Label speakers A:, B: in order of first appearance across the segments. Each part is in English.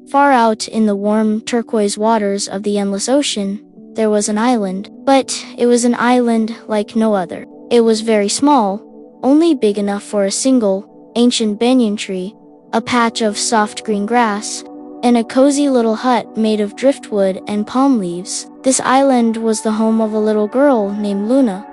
A: Far out in the warm turquoise waters of the endless ocean, there was an island. But it was an island like no other. It was very small, only big enough for a single, ancient banyan tree, a patch of soft green grass, and a cozy little hut made of driftwood and palm leaves. This island was the home of a little girl named Luna,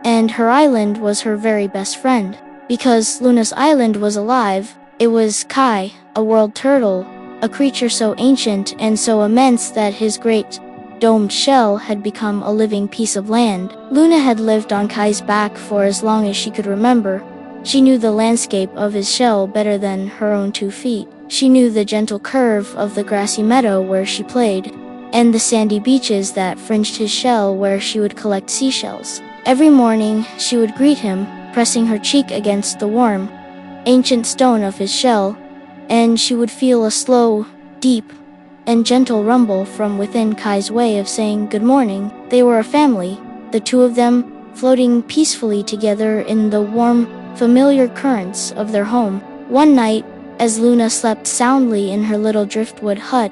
A: and her island was her very best friend. Because Luna's island was alive, it was Kai, a world turtle, a creature so ancient and so immense that his great domed shell had become a living piece of land. Luna had lived on Kai's back for as long as she could remember. She knew the landscape of his shell better than her own 2 feet. She knew the gentle curve of the grassy meadow where she played, and the sandy beaches that fringed his shell where she would collect seashells. Every morning, she would greet him, pressing her cheek against the warm, ancient stone of his shell, and she would feel a slow, deep, and gentle rumble from within Kai's way of saying good morning. They were a family, the 2 of them, floating peacefully together in the warm, familiar currents of their home. One night, as Luna slept soundly in her little driftwood hut,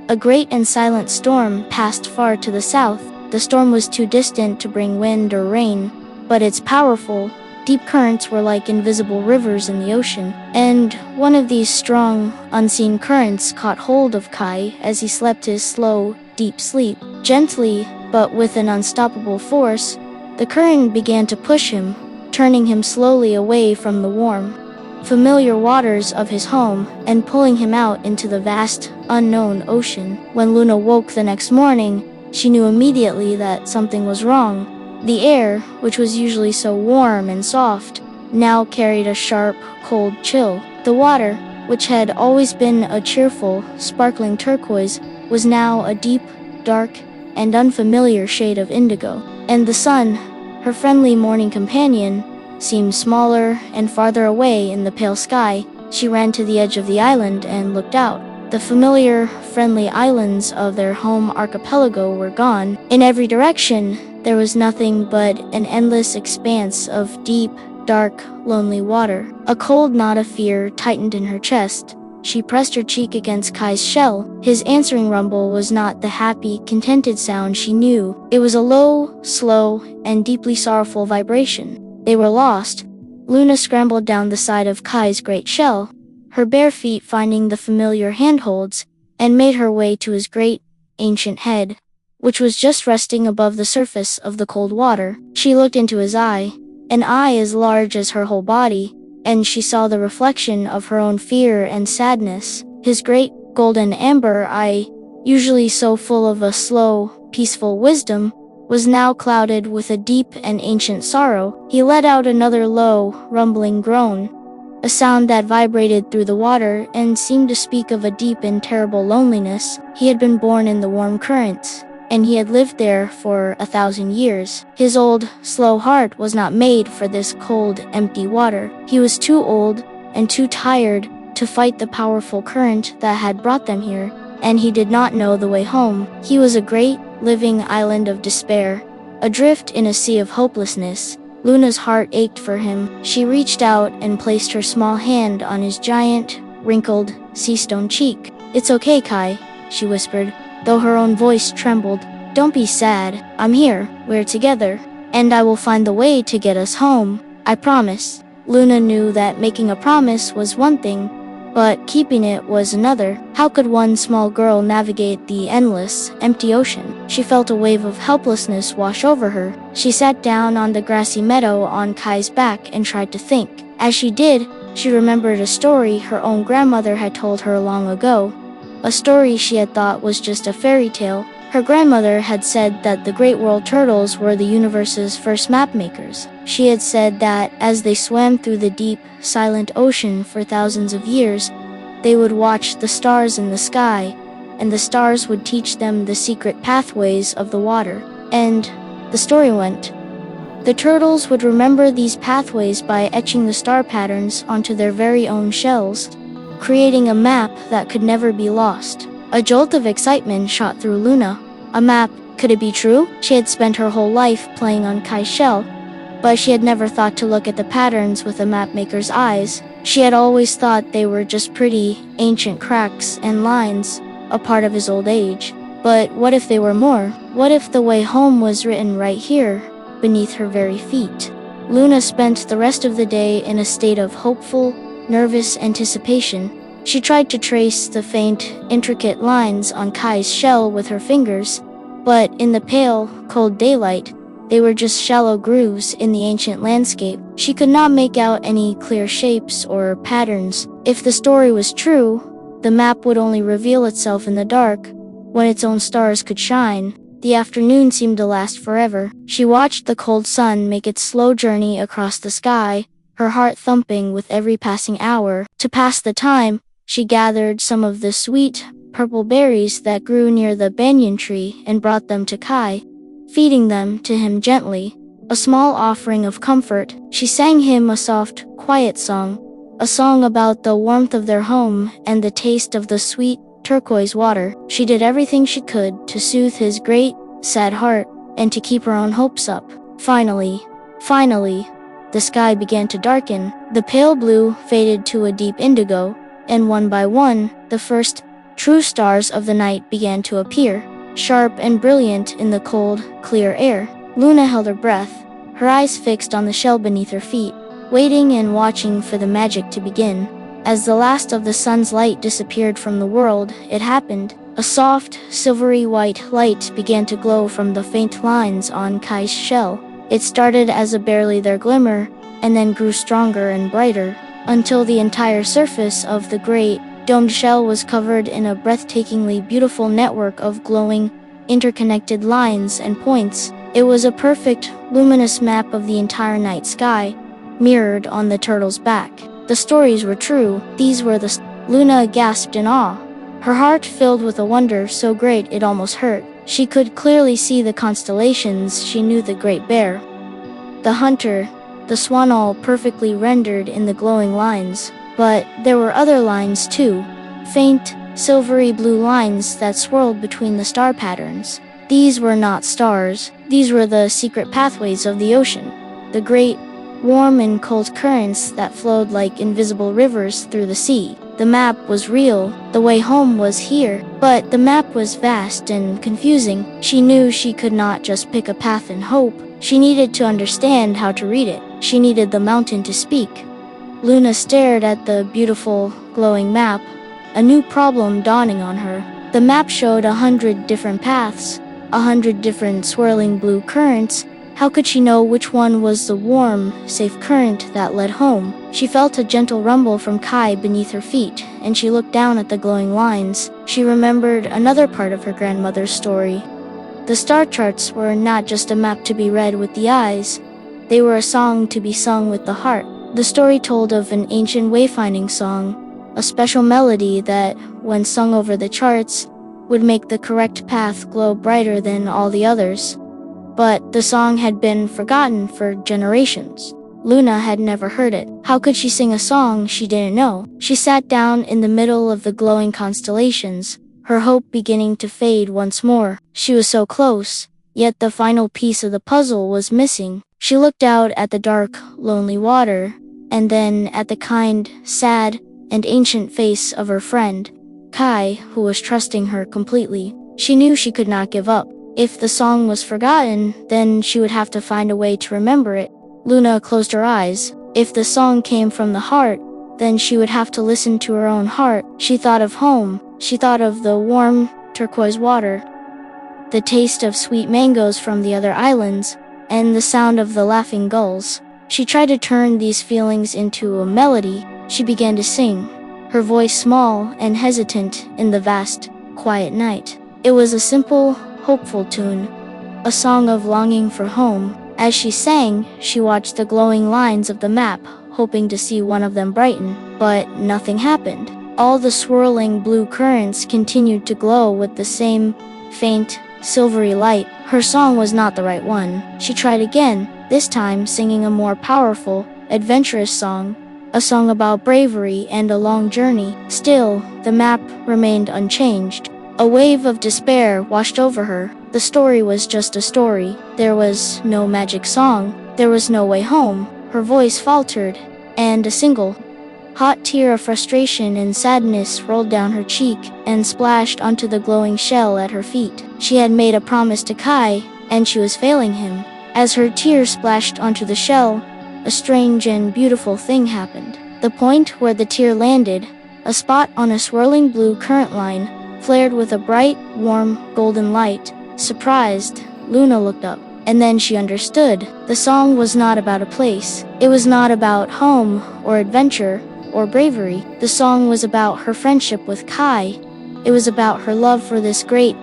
A: a great and silent storm passed far to the south. The storm was too distant to bring wind or rain, but its powerful, deep currents were like invisible rivers in the ocean. And one of these strong, unseen currents caught hold of Kai as he slept his slow, deep sleep. Gently, but with an unstoppable force, the current began to push him, turning him slowly away from the warm, familiar waters of his home and pulling him out into the vast, unknown ocean. When Luna woke the next morning, she knew immediately that something was wrong. The air, which was usually so warm and soft, now carried a sharp, cold chill. The water, which had always been a cheerful, sparkling turquoise, was now a deep, dark, and unfamiliar shade of indigo. And the sun, her friendly morning companion, seemed smaller and farther away in the pale sky. She ran to the edge of the island and looked out. The familiar, friendly islands of their home archipelago were gone. In every direction, there was nothing but an endless expanse of deep, dark, lonely water. A cold knot of fear tightened in her chest. She pressed her cheek against Kai's shell. His answering rumble was not the happy, contented sound she knew. It was a low, slow, and deeply sorrowful vibration. They were lost. Luna scrambled down the side of Kai's great shell, her bare feet finding the familiar handholds, and made her way to his great, ancient head, which was just resting above the surface of the cold water. She looked into his eye, an eye as large as her whole body, and she saw the reflection of her own fear and sadness. His great, golden amber eye, usually so full of a slow, peaceful wisdom, was now clouded with a deep and ancient sorrow. He let out another low, rumbling groan, a sound that vibrated through the water and seemed to speak of a deep and terrible loneliness. He had been born in the warm currents, and he had lived there for 1,000 years. His old, slow heart was not made for this cold, empty water. He was too old and too tired to fight the powerful current that had brought them here, and he did not know the way home. He was a great, living island of despair, adrift in a sea of hopelessness. Luna's heart ached for him. She reached out and placed her small hand on his giant, wrinkled, sea-stone cheek. "It's okay, Kai," she whispered, though her own voice trembled. "Don't be sad. I'm here. We're together. And I will find the way to get us home. I promise." Luna knew that making a promise was one thing, but keeping it was another. How could one small girl navigate the endless, empty ocean? She felt a wave of helplessness wash over her. She sat down on the grassy meadow on Kai's back and tried to think. As she did, she remembered a story her own grandmother had told her long ago, a story she had thought was just a fairy tale. Her grandmother had said that the great world turtles were the universe's first map makers. She had said that as they swam through the deep, silent ocean for thousands of years, they would watch the stars in the sky, and the stars would teach them the secret pathways of the water. And the story went, the turtles would remember these pathways by etching the star patterns onto their very own shells, creating a map that could never be lost. A jolt of excitement shot through Luna. A map, could it be true? She had spent her whole life playing on Kai's shell, but she had never thought to look at the patterns with a mapmaker's eyes. She had always thought they were just pretty, ancient cracks and lines, a part of his old age. But what if they were more? What if the way home was written right here, beneath her very feet? Luna spent the rest of the day in a state of hopeful, nervous anticipation. She tried to trace the faint, intricate lines on Kai's shell with her fingers, but in the pale, cold daylight, they were just shallow grooves in the ancient landscape. She could not make out any clear shapes or patterns. If the story was true, the map would only reveal itself in the dark, when its own stars could shine. The afternoon seemed to last forever. She watched the cold sun make its slow journey across the sky, her heart thumping with every passing hour. To pass the time, she gathered some of the sweet, purple berries that grew near the banyan tree and brought them to Kai, feeding them to him gently, a small offering of comfort. She sang him a soft, quiet song, a song about the warmth of their home and the taste of the sweet, turquoise water. She did everything she could to soothe his great, sad heart and to keep her own hopes up. Finally, the sky began to darken. The pale blue faded to a deep indigo, and one by one, the first true stars of the night began to appear, sharp and brilliant in the cold, clear air. Luna held her breath, her eyes fixed on the shell beneath her feet, waiting and watching for the magic to begin. As the last of the sun's light disappeared from the world, it happened. A soft, silvery white light began to glow from the faint lines on Kai's shell. It started as a barely there glimmer, and then grew stronger and brighter, until the entire surface of the great, domed shell was covered in a breathtakingly beautiful network of glowing, interconnected lines and points. It was a perfect, luminous map of the entire night sky, mirrored on the turtle's back. The stories were true. These were Luna gasped in awe, her heart filled with a wonder so great it almost hurt. She could clearly see the constellations. She knew the Great Bear, the Hunter, the Swan, all perfectly rendered in the glowing lines. But there were other lines too, faint, silvery blue lines that swirled between the star patterns. These were not stars. These were the secret pathways of the ocean, the great, warm and cold currents that flowed like invisible rivers through the sea. The map was real. The way home was here. But the map was vast and confusing. She knew she could not just pick a path and hope. She needed to understand how to read it. She needed the mountain to speak. Luna stared at the beautiful, glowing map, a new problem dawning on her. The map showed 100 different paths, 100 different swirling blue currents. How could she know which one was the warm, safe current that led home? She felt a gentle rumble from Kai beneath her feet, and she looked down at the glowing lines. She remembered another part of her grandmother's story. The star charts were not just a map to be read with the eyes. They were a song to be sung with the heart. The story told of an ancient wayfinding song, a special melody that, when sung over the charts, would make the correct path glow brighter than all the others. But the song had been forgotten for generations. Luna had never heard it. How could she sing a song she didn't know? She sat down in the middle of the glowing constellations, her hope beginning to fade once more. She was so close, yet the final piece of the puzzle was missing. She looked out at the dark, lonely water, and then at the kind, sad, and ancient face of her friend, Kai, who was trusting her completely. She knew she could not give up. If the song was forgotten, then she would have to find a way to remember it. Luna closed her eyes. If the song came from the heart, then she would have to listen to her own heart. She thought of home. She thought of the warm, turquoise water, the taste of sweet mangoes from the other islands, and the sound of the laughing gulls. She tried to turn these feelings into a melody. She began to sing, her voice small and hesitant in the vast, quiet night. It was a simple, hopeful tune, a song of longing for home. As she sang, she watched the glowing lines of the map, hoping to see one of them brighten, but nothing happened. All the swirling blue currents continued to glow with the same faint, silvery light. Her song was not the right one. She tried again, this time singing a more powerful, adventurous song, a song about bravery and a long journey. Still, the map remained unchanged. A wave of despair washed over her. The story was just a story. There was no magic song. There was no way home. Her voice faltered, and a single, hot tear of frustration and sadness rolled down her cheek and splashed onto the glowing shell at her feet. She had made a promise to Kai, and she was failing him. As her tears splashed onto the shell, a strange and beautiful thing happened. The point where the tear landed, a spot on a swirling blue current line, flared with a bright, warm, golden light. Surprised, Luna looked up, and then she understood. The song was not about a place. It was not about home or adventure or bravery. The song was about her friendship with Kai. It was about her love for this great,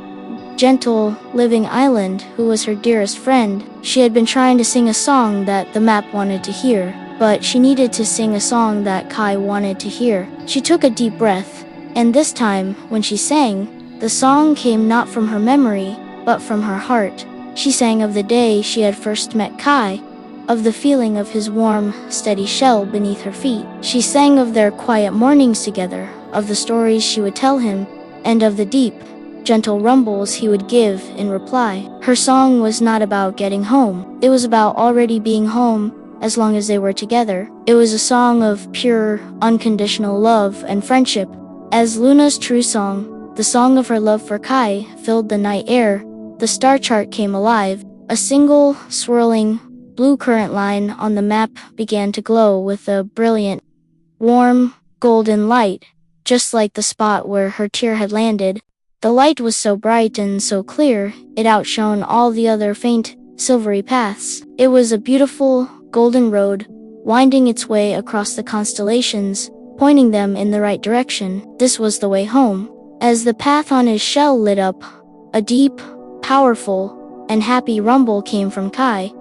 A: gentle, living island who was her dearest friend. She had been trying to sing a song that the map wanted to hear, but she needed to sing a song that Kai wanted to hear. She took a deep breath, and this time, when she sang, the song came not from her memory, but from her heart. She sang of the day she had first met Kai, of the feeling of his warm, steady shell beneath her feet. She sang of their quiet mornings together, of the stories she would tell him, and of the deep, gentle rumbles he would give in reply. Her song was not about getting home. It was about already being home as long as they were together. It was a song of pure, unconditional love and friendship. As Luna's true song, the song of her love for Kai filled the night air, the star chart came alive. A single, swirling, blue current line on the map began to glow with a brilliant, warm, golden light, just like the spot where her tear had landed. The light was so bright and so clear, it outshone all the other faint, silvery paths. It was a beautiful, golden road, winding its way across the constellations, pointing them in the right direction. This was the way home. As the path on his shell lit up, a deep, powerful, and happy rumble came from Kai.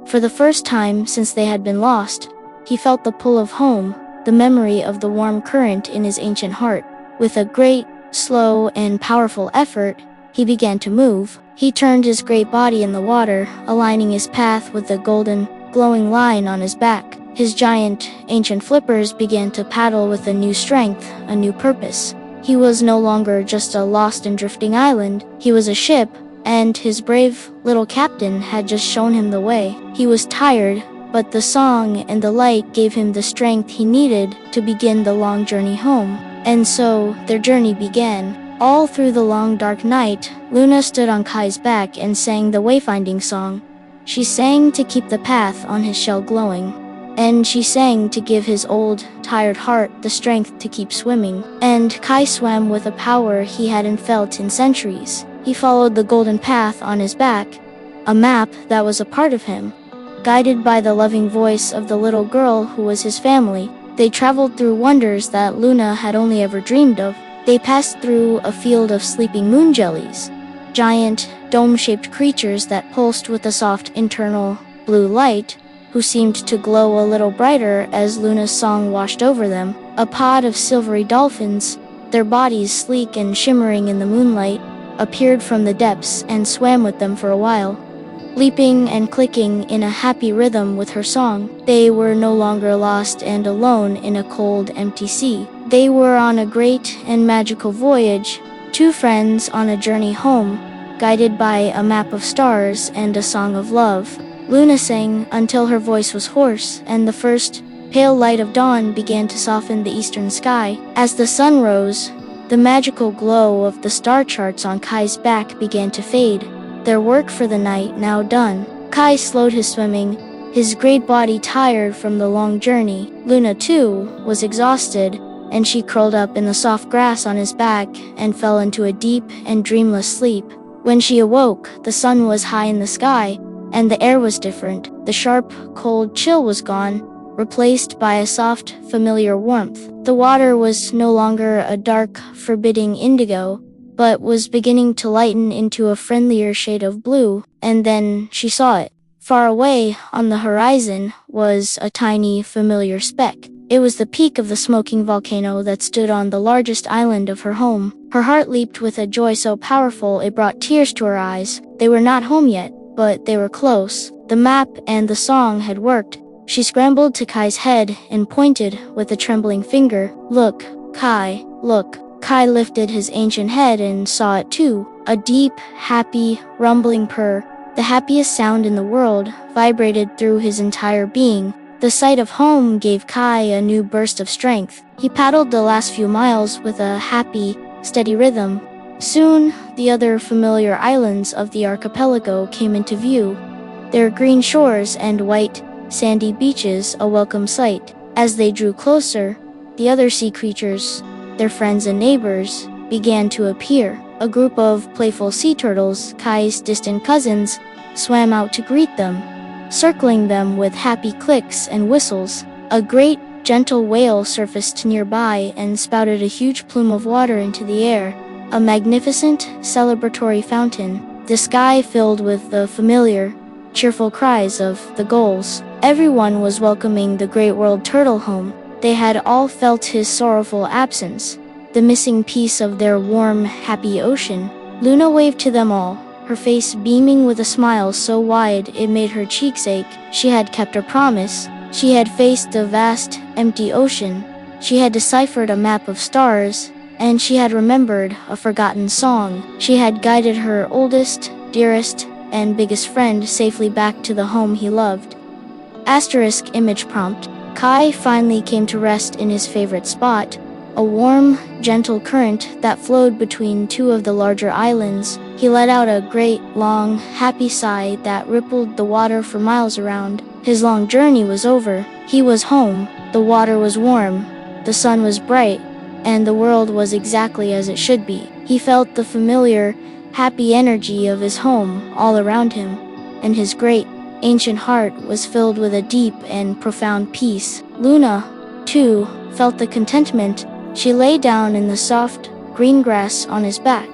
A: For the first time since they had been lost, he felt the pull of home, the memory of the warm current in his ancient heart. With a great, slow, and powerful effort, he began to move. He turned his great body in the water, aligning his path with the golden, glowing line on his back. His giant, ancient flippers began to paddle with a new strength, a new purpose. He was no longer just a lost and drifting island. He was a ship, and his brave little captain had just shown him the way. He was tired, but the song and the light gave him the strength he needed to begin the long journey home. And so, their journey began. All through the long dark night, Luna stood on Kai's back and sang the Wayfinding Song. She sang to keep the path on his shell glowing. And she sang to give his old, tired heart the strength to keep swimming. And Kai swam with a power he hadn't felt in centuries. He followed the golden path on his back, a map that was a part of him. Guided by the loving voice of the little girl who was his family, they traveled through wonders that Luna had only ever dreamed of. They passed through a field of sleeping moon jellies, giant, dome-shaped creatures that pulsed with a soft internal blue light, who seemed to glow a little brighter as Luna's song washed over them. A pod of silvery dolphins, their bodies sleek and shimmering in the moonlight, appeared from the depths and swam with them for a while, leaping and clicking in a happy rhythm with her song. They were no longer lost and alone in a cold, empty sea. They were on a great and magical voyage, two friends on a journey home, guided by a map of stars and a song of love. Luna sang until her voice was hoarse, and the first pale light of dawn began to soften the eastern sky. As the sun rose, the magical glow of the star charts on Kai's back began to fade, their work for the night now done. Kai slowed his swimming, his great body tired from the long journey. Luna, too, was exhausted, and she curled up in the soft grass on his back and fell into a deep and dreamless sleep. When she awoke, the sun was high in the sky, and the air was different. The sharp, cold chill was gone, replaced by a soft, familiar warmth. The water was no longer a dark, forbidding indigo, but was beginning to lighten into a friendlier shade of blue, and then she saw it. Far away, on the horizon, was a tiny, familiar speck. It was the peak of the smoking volcano that stood on the largest island of her home. Her heart leaped with a joy so powerful it brought tears to her eyes. They were not home yet, but they were close. The map and the song had worked. She scrambled to Kai's head and pointed with a trembling finger. "Look, Kai, look." Kai lifted his ancient head and saw it too. A deep, happy, rumbling purr, the happiest sound in the world, vibrated through his entire being. The sight of home gave Kai a new burst of strength. He paddled the last few miles with a happy, steady rhythm. Soon, the other familiar islands of the archipelago came into view, their green shores and white, sandy beaches a welcome sight. As they drew closer, the other sea creatures, their friends and neighbors, began to appear. A group of playful sea turtles, Kai's distant cousins, swam out to greet them, circling them with happy clicks and whistles. A great, gentle whale surfaced nearby and spouted a huge plume of water into the air, a magnificent, celebratory fountain. The sky filled with the familiar, cheerful cries of the gulls. Everyone was welcoming the great world turtle home. They had all felt his sorrowful absence, the missing piece of their warm, happy ocean. Luna waved to them all, her face beaming with a smile so wide it made her cheeks ache. She had kept her promise. She had faced the vast, empty ocean. She had deciphered a map of stars, and she had remembered a forgotten song. She had guided her oldest, dearest, and biggest friend safely back to the home he loved. Image prompt. Kai finally came to rest in his favorite spot, a warm, gentle current that flowed between two of the larger islands. He let out a great, long, happy sigh that rippled the water for miles around. His long journey was over. He was home. The water was warm, the sun was bright, and the world was exactly as it should be. He felt the familiar, happy energy of his home all around him, and his great, ancient heart was filled with a deep and profound peace. Luna, too, felt the contentment. She lay down in the soft, green grass on his back,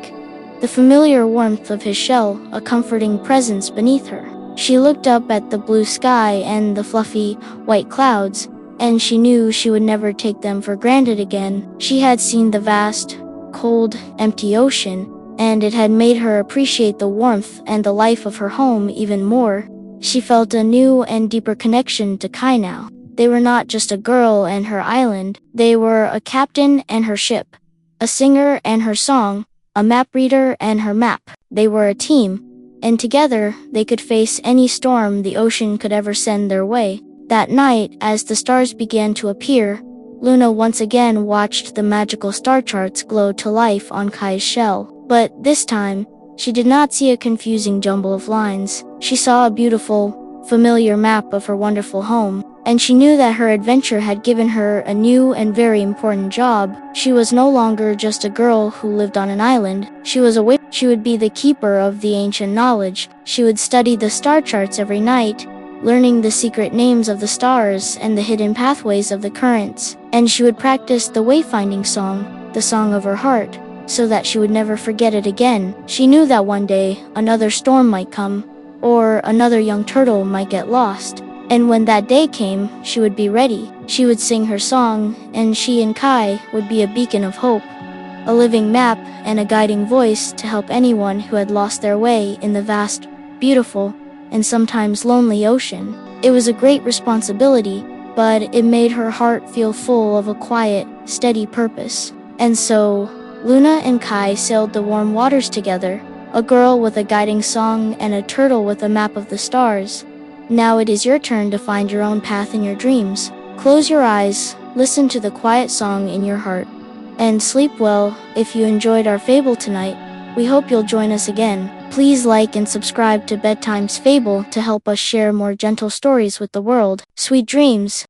A: the familiar warmth of his shell a comforting presence beneath her. She looked up at the blue sky and the fluffy, white clouds, and she knew she would never take them for granted again. She had seen the vast, cold, empty ocean, and it had made her appreciate the warmth and the life of her home even more. She felt a new and deeper connection to Kai now. They were not just a girl and her island, they were a captain and her ship, a singer and her song, a map reader and her map. They were a team, and together they could face any storm the ocean could ever send their way. That night, as the stars began to appear, Luna once again watched the magical star charts glow to life on Kai's shell. But this time, she did not see a confusing jumble of lines. She saw a beautiful, familiar map of her wonderful home, and she knew that her adventure had given her a new and very important job. She was no longer just a girl who lived on an island. She would be the keeper of the ancient knowledge. She would study the star charts every night, learning the secret names of the stars and the hidden pathways of the currents. And she would practice the Wayfinding Song, the song of her heart, so that she would never forget it again. She knew that one day another storm might come, or another young turtle might get lost. And when that day came, she would be ready. She would sing her song, and she and Kai would be a beacon of hope, a living map and a guiding voice to help anyone who had lost their way in the vast, beautiful, and sometimes lonely ocean. It was a great responsibility, but it made her heart feel full of a quiet, steady purpose. And so, Luna and Kai sailed the warm waters together, a girl with a guiding song and a turtle with a map of the stars. Now it is your turn to find your own path in your dreams. Close your eyes, listen to the quiet song in your heart, and sleep well. If you enjoyed our fable tonight, we hope you'll join us again. Please like and subscribe to Bedtimes Fable to help us share more gentle stories with the world. Sweet dreams.